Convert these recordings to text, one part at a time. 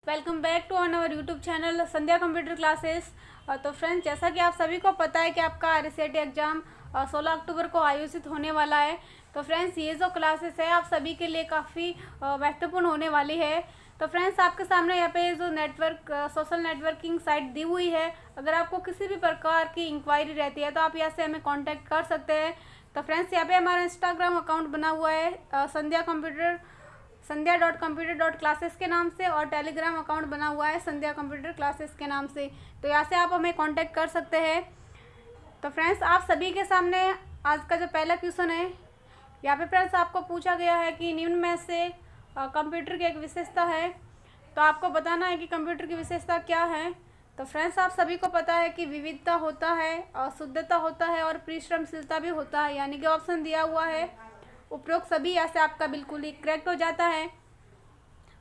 Welcome back to on our YouTube channel Sandhya computer classes. तो friends, जैसा कि आप सभी को पता है कि आपका RCET एग्ज़ाम 16 अक्टूबर को आयोजित होने वाला है। तो फ्रेंड्स, ये जो क्लासेस है आप सभी के लिए काफ़ी महत्वपूर्ण होने वाली है। तो फ्रेंड्स, आपके सामने यहाँ पे जो सोशल नेटवर्किंग साइट दी हुई है, अगर आपको किसी भी प्रकार की इंक्वायरी रहती है तो आप यहाँ से हमें कॉन्टैक्ट कर सकते हैं। तो फ्रेंड्स, यहाँ पे हमारा इंस्टाग्राम अकाउंट बना हुआ है संध्या.computer.classes के नाम से, और टेलीग्राम अकाउंट बना हुआ है संध्या कंप्यूटर क्लासेस के नाम से। तो यहाँ से आप हमें कांटेक्ट कर सकते हैं। तो फ्रेंड्स, आप सभी के सामने आज का जो पहला क्वेश्चन है, यहाँ पे फ्रेंड्स आपको पूछा गया है कि निम्न में से कंप्यूटर की एक विशेषता है, तो आपको बताना है कि कंप्यूटर की विशेषता क्या है। तो फ्रेंड्स, आप सभी को पता है कि विविधता होता है और शुद्धता होता है और परिश्रमशीलता भी होता है, यानी कि ऑप्शन दिया हुआ है उपरोक्त सभी यहाँ से आपका बिल्कुल ही करेक्ट हो जाता है।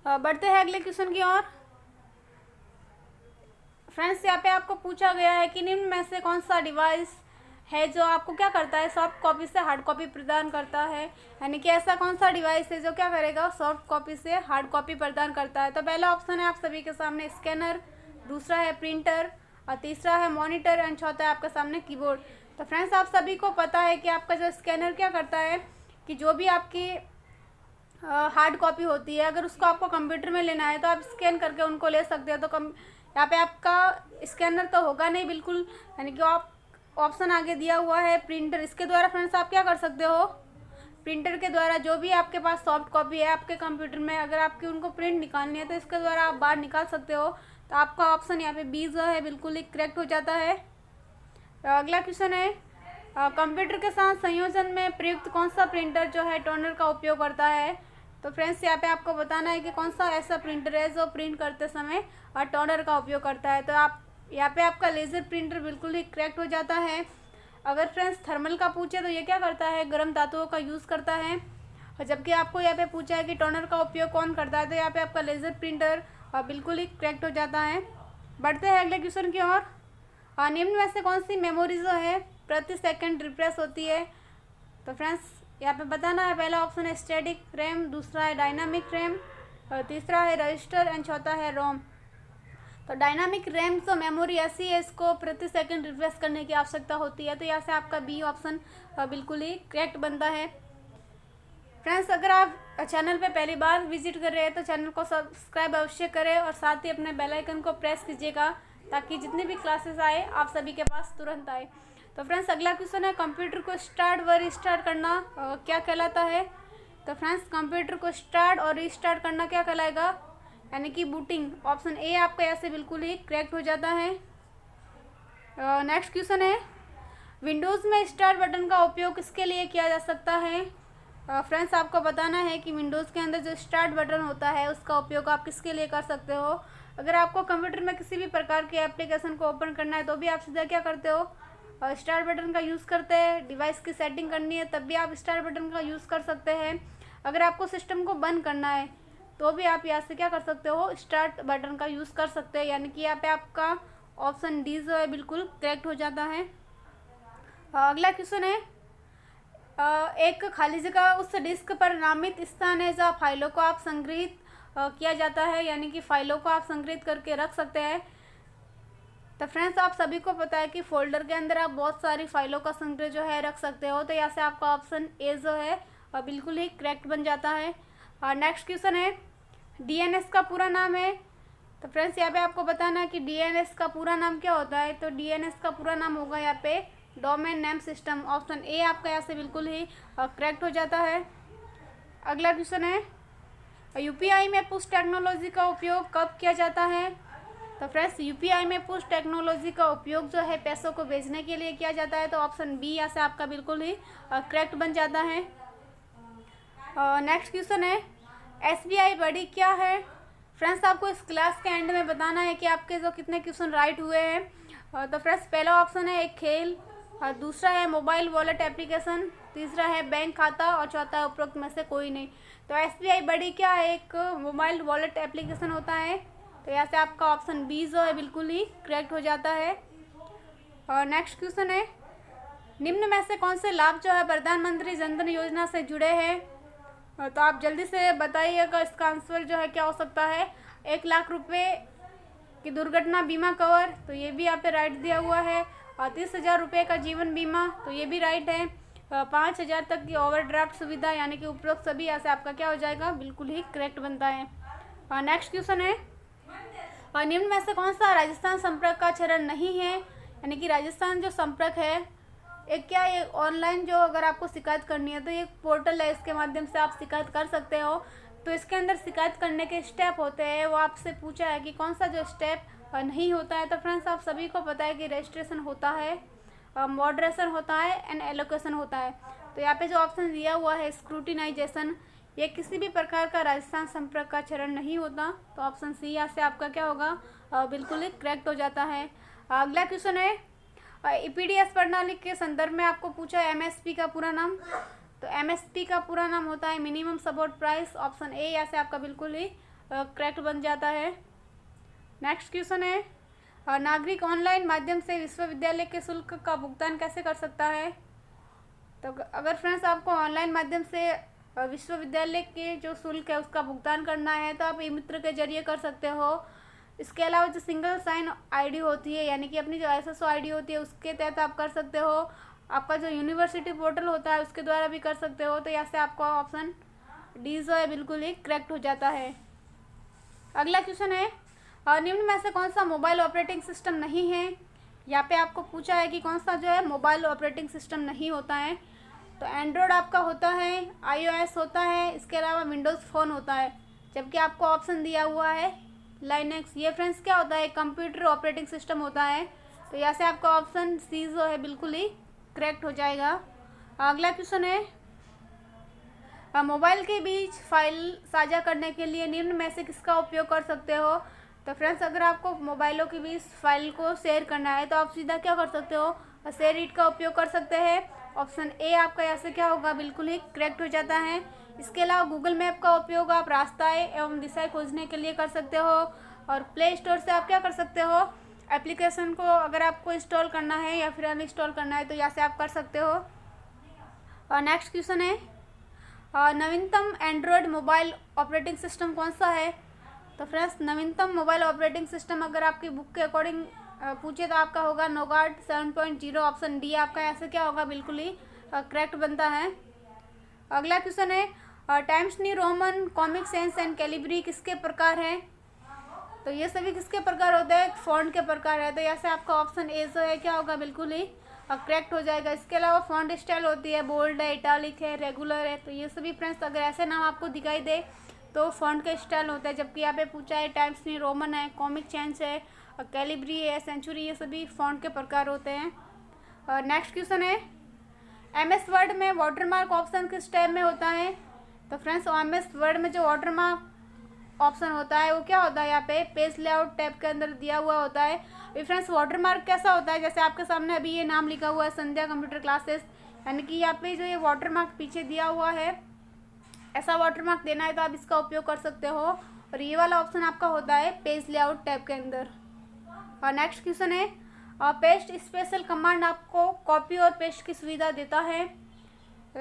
बढ़ते हैं अगले क्वेश्चन की ओर। फ्रेंड्स, यहाँ पे आपको पूछा गया है कि निम्न में से कौन सा डिवाइस है जो आपको क्या करता है, सॉफ्ट कॉपी से हार्ड कॉपी प्रदान करता है। यानी कि ऐसा कौन सा डिवाइस है जो क्या करेगा, सॉफ्ट कॉपी से हार्ड कॉपी प्रदान करता है। तो पहला ऑप्शन है आप सभी के सामने स्कैनर, दूसरा है प्रिंटर, और तीसरा है मॉनिटर, एंड चौथा है आपके सामने कीबोर्ड। तो फ्रेंड्स, आप सभी को पता है कि आपका जो स्कैनर क्या करता है कि जो भी आपकी हार्ड कॉपी होती है, अगर उसको आपको कंप्यूटर में लेना है तो आप स्कैन करके उनको ले सकते हो। तो यहाँ पे आपका स्कैनर तो होगा नहीं बिल्कुल, यानी कि आप ऑप्शन आगे दिया हुआ है प्रिंटर। इसके द्वारा फ्रेंड्स आप क्या कर सकते हो, प्रिंटर के द्वारा जो भी आपके पास सॉफ्ट कॉपी है आपके कंप्यूटर में, अगर आपकी उनको प्रिंट निकालनी है तो इसके द्वारा आप बाहर निकाल सकते हो। तो आपका ऑप्शन यहाँ पे बी जो है बिल्कुल ही करेक्ट हो जाता है। अगला क्वेश्चन है, कंप्यूटर के साथ संयोजन में प्रयुक्त कौन सा प्रिंटर जो है टोनर का उपयोग करता है। तो फ्रेंड्स, यहाँ पे आपको बताना है कि कौन सा ऐसा प्रिंटर है जो प्रिंट करते समय टोनर का उपयोग करता है। तो आप यहाँ पे आपका लेज़र प्रिंटर बिल्कुल ही करेक्ट हो जाता है। अगर फ्रेंड्स थर्मल का पूछे तो ये क्या करता है, गर्म धातुओं का यूज़ करता है। और जबकि आपको यहाँ पे पूछा है कि टोनर का उपयोग कौन करता है, तो यहाँ पे आपका लेज़र प्रिंटर बिल्कुल ही करेक्ट हो जाता है। बढ़ते हैं अगले क्वेश्चन की ओर। निम्न में से कौन सी मेमोरी जो है प्रति सेकंड रिफ्रेश होती है। तो फ्रेंड्स, यहाँ पे बताना है, पहला ऑप्शन है स्टैटिक रैम, दूसरा है डायनामिक रैम, और तीसरा है रजिस्टर, एंड चौथा है रोम। तो डायनामिक रैम जो मेमोरी ऐसी है, इसको प्रति सेकंड रिफ्रेश करने की आवश्यकता होती है। तो यहाँ से आपका बी ऑप्शन बिल्कुल ही करेक्ट बनता है। फ्रेंड्स, अगर आप चैनल पे पहली बार विजिट कर रहे हैं तो चैनल को सब्सक्राइब अवश्य करें और साथ ही अपने बेल आइकन को प्रेस कीजिएगा, ताकि जितनी भी क्लासेस आए आप सभी के पास तुरंत आए। तो फ्रेंड्स, अगला क्वेश्चन है, कंप्यूटर को स्टार्ट व रिस्टार्ट करना क्या कहलाता है। तो फ्रेंड्स, कंप्यूटर को स्टार्ट और रिस्टार्ट करना क्या कहलाएगा, यानी कि बूटिंग। ऑप्शन ए आपका ऐसे बिल्कुल ही करेक्ट हो जाता है। नेक्स्ट क्वेश्चन है, विंडोज़ में स्टार्ट बटन का उपयोग किसके लिए किया जा सकता है। फ्रेंड्स, आपको बताना है कि विंडोज़ के अंदर जो स्टार्ट बटन होता है उसका उपयोग आप किसके लिए कर सकते हो। अगर आपको कंप्यूटर में किसी भी प्रकार के एप्लीकेशन को ओपन करना है तो भी आप सीधा क्या करते हो, स्टार्ट बटन का यूज़ करते हैं। डिवाइस की सेटिंग करनी है तब भी आप स्टार्ट बटन का यूज़ कर सकते हैं। अगर आपको सिस्टम को बंद करना है तो भी आप यहाँ से क्या कर सकते हो, स्टार्ट बटन का यूज़ कर सकते हैं। यानी कि यहाँ पे आपका ऑप्शन डी जो है बिल्कुल करेक्ट हो जाता है। अगला क्वेश्चन है, एक खाली जगह उस डिस्क पर नामित स्थान है जहाँ फाइलों को आप संग्रहित किया जाता है, यानी कि फाइलों को आप संग्रहित करके रख सकते हैं। तो फ्रेंड्स, आप सभी को पता है कि फोल्डर के अंदर आप बहुत सारी फाइलों का संग्रह जो है रख सकते हो। तो यहाँ से आपका ऑप्शन ए जो है बिल्कुल ही करेक्ट बन जाता है। नेक्स्ट क्वेश्चन है, DNS का पूरा नाम है। तो फ्रेंड्स, यहाँ पे आपको बताना है कि DNS का पूरा नाम क्या होता है। तो DNS का पूरा नाम होगा यहाँ पे domain name system. Option A आपका यहाँ से बिल्कुल ही करेक्ट हो जाता है। अगला क्वेश्चन है, UPI में पुश टेक्नोलॉजी का उपयोग कब किया जाता है। तो फ्रेंड्स, UPI में पुश टेक्नोलॉजी का उपयोग जो है पैसों को भेजने के लिए किया जाता है। तो ऑप्शन बी यहाँ से आपका बिल्कुल ही करेक्ट बन जाता है। नेक्स्ट क्वेश्चन है, SBI बड़ी क्या है। फ्रेंड्स, आपको इस क्लास के एंड में बताना है कि आपके जो कितने क्वेश्चन राइट हुए हैं। तो फ्रेंड्स, पहला ऑप्शन है एक खेल, दूसरा है मोबाइल वॉलेट एप्लीकेशन, तीसरा है बैंक खाता, और चौथा है उपरोक्त में से कोई नहीं। तो SBI बड़ी क्या है, एक मोबाइल वॉलेट एप्लीकेशन होता है। तो यहाँ से आपका ऑप्शन बी जो है बिल्कुल ही करेक्ट हो जाता है। और नेक्स्ट क्वेश्चन है, निम्न में से कौन से लाभ जो है प्रधानमंत्री जन धन योजना से जुड़े हैं। तो आप जल्दी से बताइएगा इसका आंसर जो है क्या हो सकता है। 1 लाख रुपए की दुर्घटना बीमा कवर, तो ये भी यहाँ पे राइट दिया हुआ है। और 30,000 रुपये का जीवन बीमा, तो ये भी राइट है। 5,000 तक की ओवरड्राफ्ट सुविधा, यानी कि उपरोक्त सभी यहाँ से आपका क्या हो जाएगा, बिल्कुल ही करेक्ट बनता है। और नेक्स्ट क्वेश्चन है, निम्न में से कौन सा राजस्थान संपर्क का चरण नहीं है, यानी कि राजस्थान जो संपर्क है एक क्या, ये ऑनलाइन जो अगर आपको शिकायत करनी है तो ये पोर्टल है, इसके माध्यम से आप शिकायत कर सकते हो। तो इसके अंदर शिकायत करने के स्टेप होते हैं, वो आपसे पूछा है कि कौन सा जो स्टेप नहीं होता है। तो फ्रेंड्स आप सभी को पता है कि रजिस्ट्रेशन होता है, मॉडरेशन होता है एंड एलोकेशन होता है। तो यहाँ पे जो ऑप्शन दिया हुआ है स्क्रूटिनाइजेशन, ये किसी भी प्रकार का राजस्थान संपर्क का चरण नहीं होता। तो ऑप्शन सी यहाँ से आपका क्या होगा, बिल्कुल ही करेक्ट हो जाता है। अगला क्वेश्चन है, ईपीडीएस प्रणाली के संदर्भ में आपको पूछा है एमएसपी का पूरा नाम। तो एमएसपी का पूरा नाम होता है minimum support price. Option A यहाँ से आपका बिल्कुल ही करेक्ट बन जाता है। नेक्स्ट क्वेश्चन है, नागरिक ऑनलाइन माध्यम से विश्वविद्यालय के शुल्क का भुगतान कैसे कर सकता है। तो अगर फ्रेंड्स आपको ऑनलाइन माध्यम से विश्वविद्यालय के जो शुल्क है उसका भुगतान करना है तो आप ई मित्र के जरिए कर सकते हो। इसके अलावा जो सिंगल साइन आईडी होती है, यानी कि अपनी जो एसएसओ आईडी होती है उसके तहत आप कर सकते हो। आपका जो यूनिवर्सिटी पोर्टल होता है उसके द्वारा भी कर सकते हो। तो यहाँ से आपका ऑप्शन डी जो है बिल्कुल ही करेक्ट हो जाता है। अगला क्वेश्चन है, निम्न में से कौन सा मोबाइल ऑपरेटिंग सिस्टम नहीं है। यहाँ पे आपको पूछा है कि कौन सा जो है मोबाइल ऑपरेटिंग सिस्टम नहीं होता है। तो एंड्रॉयड आपका होता है, आईओएस होता है, इसके अलावा विंडोज़ फ़ोन होता है। जबकि आपको ऑप्शन दिया हुआ है लाइनेक्स। ये फ्रेंड्स क्या होता है, कंप्यूटर ऑपरेटिंग सिस्टम होता है। तो यहाँ से आपका ऑप्शन सी जो है बिल्कुल ही करेक्ट हो जाएगा। अगला क्वेश्चन है, मोबाइल के बीच फाइल साझा करने के लिए निम्न में से किसका उपयोग कर सकते हो। तो फ्रेंड्स अगर आपको मोबाइलों के बीच फाइल को शेयर करना है तो आप सीधा क्या कर सकते हो, शेयर इट का उपयोग कर सकते हैं। ऑप्शन ए आपका यहाँ से क्या होगा, बिल्कुल ही करेक्ट हो जाता है। इसके अलावा गूगल मैप का उपयोग आप रास्ताएं एवं दिशाएं खोजने के लिए कर सकते हो। और प्ले स्टोर से आप क्या कर सकते हो, एप्लीकेशन को अगर आपको इंस्टॉल करना है या फिर अनइंस्टॉल करना है तो यहाँ से आप कर सकते हो। और नेक्स्ट क्वेश्चन है, नवीनतम एंड्रॉयड मोबाइल ऑपरेटिंग सिस्टम कौन सा है। तो फ्रेंड्स नवीनतम मोबाइल ऑपरेटिंग सिस्टम अगर आपकी बुक के अकॉर्डिंग पूछे तो आपका होगा नोगार्ड 7.0। ऑप्शन डी आपका ऐसे क्या होगा, बिल्कुल ही करेक्ट बनता है। अगला क्वेश्चन है, times new Roman, comic sense and Calibri किसके प्रकार हैं। तो ये सभी किसके प्रकार होते हैं, फॉन्ट के प्रकार है। तो यहाँ से आपका ऑप्शन ए जो है क्या होगा, बिल्कुल ही करेक्ट हो जाएगा। इसके अलावा फॉन्ट स्टाइल होती है, बोल्ड है, इटालिक है, रेगुलर है। तो ये सभी फ्रेंड्स अगर ऐसे नाम आपको दिखाई दे तो फॉन्ट के स्टाइल होता है। जबकि यहाँ पे पूछा है टाइम्स न्यू रोमन है, कॉमिक सेंस है, कैलिब्री है, सेंचुरी, ये सभी फॉन्ट के प्रकार होते हैं। नेक्स्ट क्वेश्चन है, एमएस वर्ड में वाटरमार्क ऑप्शन किस टैब में होता है। तो फ्रेंड्स एमएस वर्ड में जो वाटरमार्क ऑप्शन होता है वो क्या होता है, यहाँ पे पेज लेआउट टैब के अंदर दिया हुआ होता है। फ्रेंड्स वाटरमार्क कैसा होता है, जैसे आपके सामने अभी ये नाम लिखा हुआ है संध्या कंप्यूटर क्लासेस, यानी कि यहाँ पे जो ये वाटरमार्क पीछे दिया हुआ है ऐसा वाटरमार्क देना है तो आप इसका उपयोग कर सकते हो। और ये वाला ऑप्शन आपका होता है पेज लेआउट टैब के अंदर। और नेक्स्ट क्वेश्चन है, पेस्ट स्पेशल कमांड आपको कॉपी और पेस्ट की सुविधा देता है।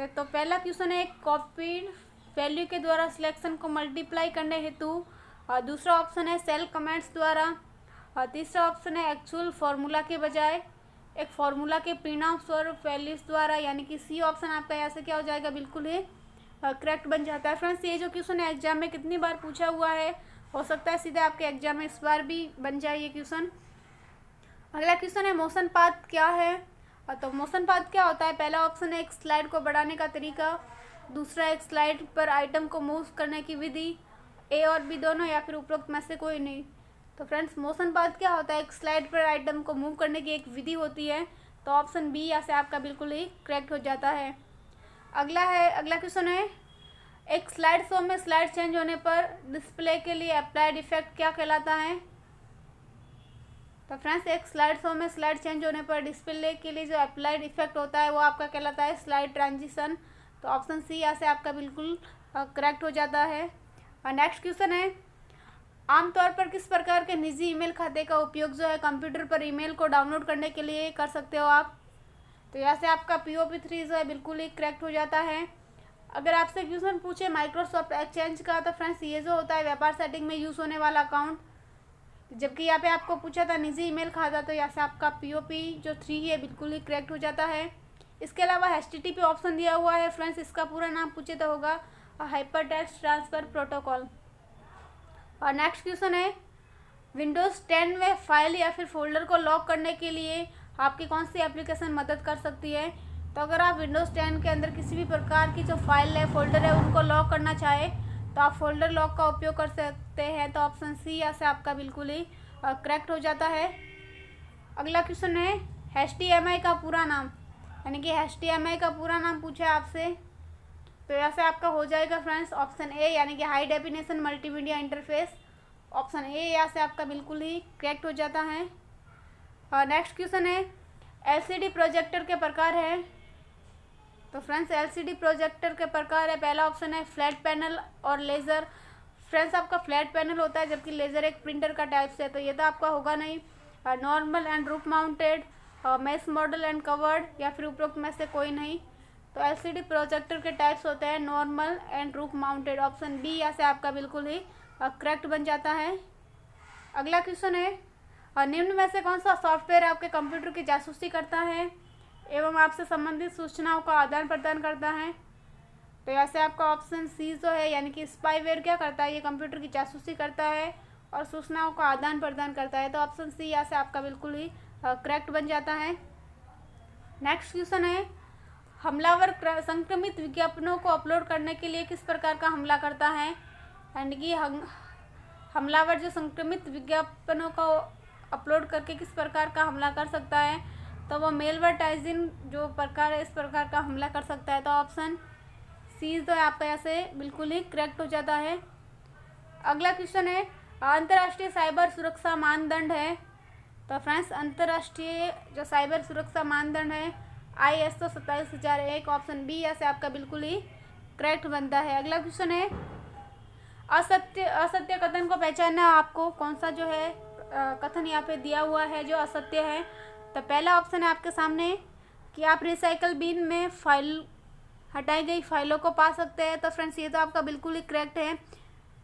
तो पहला क्वेश्चन है कॉपीड वैल्यू के द्वारा सिलेक्शन को मल्टीप्लाई करने हेतु। और दूसरा ऑप्शन है सेल कमेंट्स द्वारा। और तीसरा ऑप्शन है एक्चुअल फार्मूला के बजाय एक फार्मूला के परिणाम स्वरूप वैल्यूज द्वारा, यानी कि सी ऑप्शन आपका यहाँ से क्या हो जाएगा, बिल्कुल ही करेक्ट बन जाता है। फ्रेंड्स ये जो क्वेश्चन है एग्जाम में कितनी बार पूछा हुआ है, हो सकता है सीधे आपके एग्जाम में इस बार भी बन जाए ये क्वेश्चन। अगला क्वेश्चन है मोशन पाथ क्या है। तो मोशन पाथ क्या होता है, पहला ऑप्शन है एक स्लाइड को बढ़ाने का तरीका, दूसरा एक स्लाइड पर आइटम को मूव करने की विधि, ए और बी दोनों या फिर उपरोक्त में से कोई नहीं। तो फ्रेंड्स मोशन पाथ क्या होता है, एक स्लाइड पर आइटम को मूव करने की एक विधि होती है। तो ऑप्शन बी यहाँ से आपका बिल्कुल ही करेक्ट हो जाता है। अगला क्वेश्चन है एक स्लाइड शो में स्लाइड चेंज होने पर डिस्प्ले के लिए अप्लाइड इफेक्ट क्या कहलाता है। तो फ्रेंड्स एक स्लाइड शो में स्लाइड चेंज होने पर डिस्प्ले के लिए जो अप्लाइड इफेक्ट होता है वो आपका कहलाता है स्लाइड ट्रांजिशन। तो ऑप्शन सी यहाँ से आपका बिल्कुल करेक्ट हो जाता है। और नेक्स्ट क्वेश्चन है आमतौर पर किस प्रकार के निजी ईमेल खाते का उपयोग जो है कंप्यूटर पर ईमेल को डाउनलोड करने के लिए कर सकते हो आप। तो यहाँ से आपका POP3 जो है बिल्कुल ही करेक्ट हो जाता है। अगर आपसे क्वेश्चन पूछे माइक्रोसॉफ्ट एक्सचेंज का, तो फ्रेंड्स ये जो होता है व्यापार सेटिंग में यूज़ होने वाला अकाउंट, जबकि यहाँ पे आपको पूछा था निजी ईमेल खाता, तो यहाँ से आपका POP जो 3 है बिल्कुल ही करेक्ट हो जाता है। इसके अलावा HTTP ऑप्शन दिया हुआ है फ्रेंड्स, इसका पूरा नाम पूछे तो होगा हाइपर टेक्स्ट ट्रांसफ़र प्रोटोकॉल। और नेक्स्ट क्वेश्चन है विंडोज़ 10 में फाइल या फिर फोल्डर को लॉक करने के लिए आपकी कौन सी एप्लीकेशन मदद कर सकती है। तो अगर आप विंडोज़ 10 के अंदर किसी भी प्रकार की जो फाइल है, फोल्डर है, उनको लॉक करना चाहे तो आप फोल्डर लॉक का उपयोग कर सकते हैं। तो ऑप्शन सी यहाँ से आपका बिल्कुल ही करेक्ट हो जाता है। अगला क्वेश्चन है HTML का पूरा नाम, यानी कि HTML का पूरा नाम पूछा है आपसे, तो यहाँ से आपका हो जाएगा फ्रेंड्स ऑप्शन ए, यानी कि high definition multimedia interface. Option A यहाँ से आपका बिल्कुल ही करेक्ट हो जाता है। और नेक्स्ट क्वेश्चन है LCD प्रोजेक्टर के प्रकार है। तो फ्रेंड्स LCD प्रोजेक्टर के प्रकार है, पहला ऑप्शन है फ्लैट पैनल और लेज़र। फ्रेंड्स आपका फ्लैट पैनल होता है, जबकि लेज़र एक प्रिंटर का टाइप से, तो ये तो आपका होगा नहीं। Normal and roof mounted, mesh model and covered, या फिर उपरोक्त में से कोई नहीं। तो LCD प्रोजेक्टर के टाइप्स होते हैं normal and roof mounted. Option B यहाँ से आपका बिल्कुल ही करेक्ट बन जाता है। अगला क्वेश्चन है निम्न में से कौन सा सॉफ्टवेयर आपके कंप्यूटर की जासूसी करता है एवं आपसे संबंधित सूचनाओं का आदान प्रदान करता है। तो यहाँ से आपका ऑप्शन सी जो है, यानी कि स्पाईवेयर क्या करता है, ये कंप्यूटर की जासूसी करता है और सूचनाओं का आदान प्रदान करता है। तो ऑप्शन सी यहाँ से आपका बिल्कुल ही करेक्ट बन जाता है। नेक्स्ट क्वेश्चन है हमलावर संक्रमित विज्ञापनों को अपलोड करने के लिए किस प्रकार का हमला करता है, यानी कि हमलावर जो संक्रमित विज्ञापनों को अपलोड करके किस प्रकार का हमला कर सकता है, तो वो मेलवर्टाइजिंग जो प्रकार है इस प्रकार का हमला कर सकता है। तो ऑप्शन सी जो है आपका यहाँ से बिल्कुल ही करेक्ट हो जाता है। अगला क्वेश्चन है अंतर्राष्ट्रीय साइबर सुरक्षा मानदंड है। तो फ्रेंड्स अंतर्राष्ट्रीय जो साइबर सुरक्षा मानदंड है ISO 27001, ऑप्शन बी यहाँ से आपका बिल्कुल ही करेक्ट बनता है। अगला क्वेश्चन है असत्य कथन को पहचानना, आपको कौन सा जो है कथन यहाँ पे दिया हुआ है जो असत्य है। तो पहला ऑप्शन है आपके सामने कि आप रिसाइकल बिन में फाइल हटाई गई फाइलों को पा सकते हैं। तो फ्रेंड्स ये तो आपका बिल्कुल ही करेक्ट है,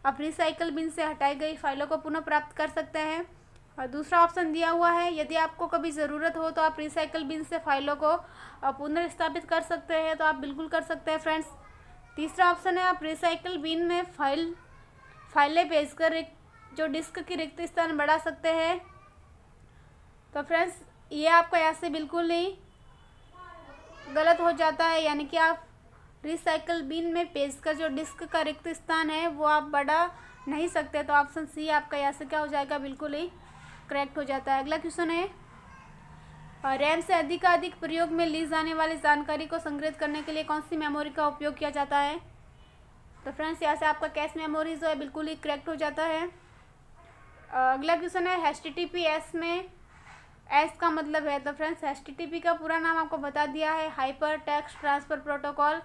आप रिसाइकल बिन से हटाई गई फाइलों को पुनः प्राप्त कर सकते हैं। और दूसरा ऑप्शन दिया हुआ है यदि आपको कभी ज़रूरत हो तो आप रिसाइकल बिन से फाइलों को पुनर्स्थापित कर सकते हैं, तो आप बिल्कुल कर सकते हैं फ्रेंड्स। तीसरा ऑप्शन है आप रिसाइकल बिन में फाइलें भेजकर जो डिस्क की रिक्त स्थान बढ़ा सकते हैं। तो फ्रेंड्स ये आपका यहाँ से बिल्कुल ही गलत हो जाता है, यानी कि आप रिसाइकल बिन में भेजकर जो डिस्क का रिक्त स्थान है वो आप बढ़ा नहीं सकते। तो ऑप्शन सी आपका यहाँ से क्या हो जाएगा, बिल्कुल ही करेक्ट हो जाता है। अगला क्वेश्चन है रैम से अधिक प्रयोग में ली जाने वाली जानकारी को संग्रहित करने के लिए कौन सी मेमोरी का उपयोग किया जाता है। तो फ्रेंड्स यहाँ से आपका कैश मेमोरी जो है बिल्कुल ही करेक्ट हो जाता है। अगला क्वेश्चन है HTTPS में एस का मतलब है। तो फ्रेंड्स HTTP का पूरा नाम आपको बता दिया है हाइपर टेक्स्ट ट्रांसफ़र प्रोटोकॉल।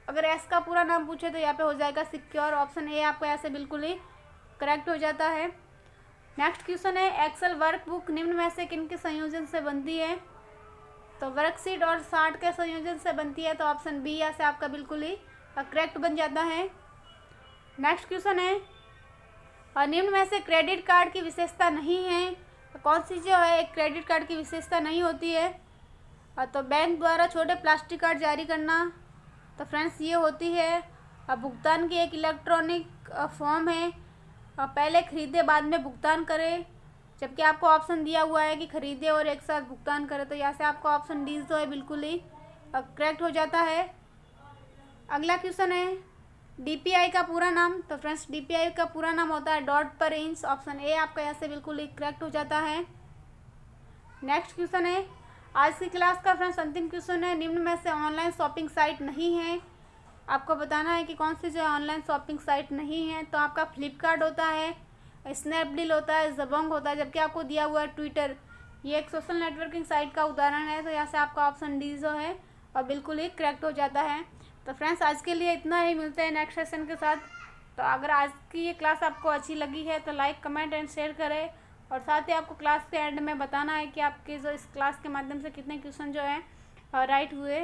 अगर एस का पूरा नाम पूछे तो यहाँ पे हो जाएगा सिक्योर। ऑप्शन ए आपका यहाँ से बिल्कुल ही करेक्ट हो जाता है। नेक्स्ट क्वेश्चन है एक्सेल वर्कबुक निम्न में से किन के संयोजन से बनती है। तो वर्कशीट और चार्ट के संयोजन से बनती है। तो ऑप्शन बी यहाँ से आपका बिल्कुल ही करेक्ट बन जाता है। नेक्स्ट क्वेश्चन है निम्न में से क्रेडिट कार्ड की विशेषता नहीं है, तो कौन सी जो है एक क्रेडिट कार्ड की विशेषता नहीं होती है। तो बैंक द्वारा छोटे प्लास्टिक कार्ड जारी करना। तो फ्रेंड्स ये होती है भुगतान की एक इलेक्ट्रॉनिक फॉर्म है, पहले खरीदे बाद में भुगतान करें, जबकि आपको ऑप्शन दिया हुआ है कि खरीदे और एक साथ भुगतान करें। तो यहाँ से आपका ऑप्शन डी जो है बिल्कुल ही करेक्ट हो जाता है। अगला क्वेश्चन है DPI का पूरा नाम। तो फ्रेंड्स DPI का पूरा नाम होता है डॉट पर इंच। ऑप्शन ए आपका यहाँ से बिल्कुल ही करेक्ट हो जाता है। नेक्स्ट क्वेश्चन है आज की क्लास का फ्रेंड्स अंतिम क्वेश्चन है निम्न में से ऑनलाइन शॉपिंग साइट नहीं है। आपको बताना है कि कौन सी जो है ऑनलाइन शॉपिंग साइट नहीं है। तो आपका फ्लिपकार्ट होता है, स्नैपडील होता है, जबोंग होता है, जबकि आपको दिया हुआ है ट्विटर, ये एक सोशल नेटवर्किंग साइट का उदाहरण है। तो यहाँ से आपका ऑप्शन डी जो है और बिल्कुल ही करेक्ट हो जाता है। तो फ्रेंड्स आज के लिए इतना ही, मिलते हैं नेक्स्ट सेशन के साथ। तो अगर आज की ये क्लास आपको अच्छी लगी है तो लाइक कमेंट एंड शेयर करें, और साथ ही आपको क्लास के एंड में बताना है कि आपके जो इस क्लास के माध्यम से कितने क्वेश्चन जो है राइट हुए।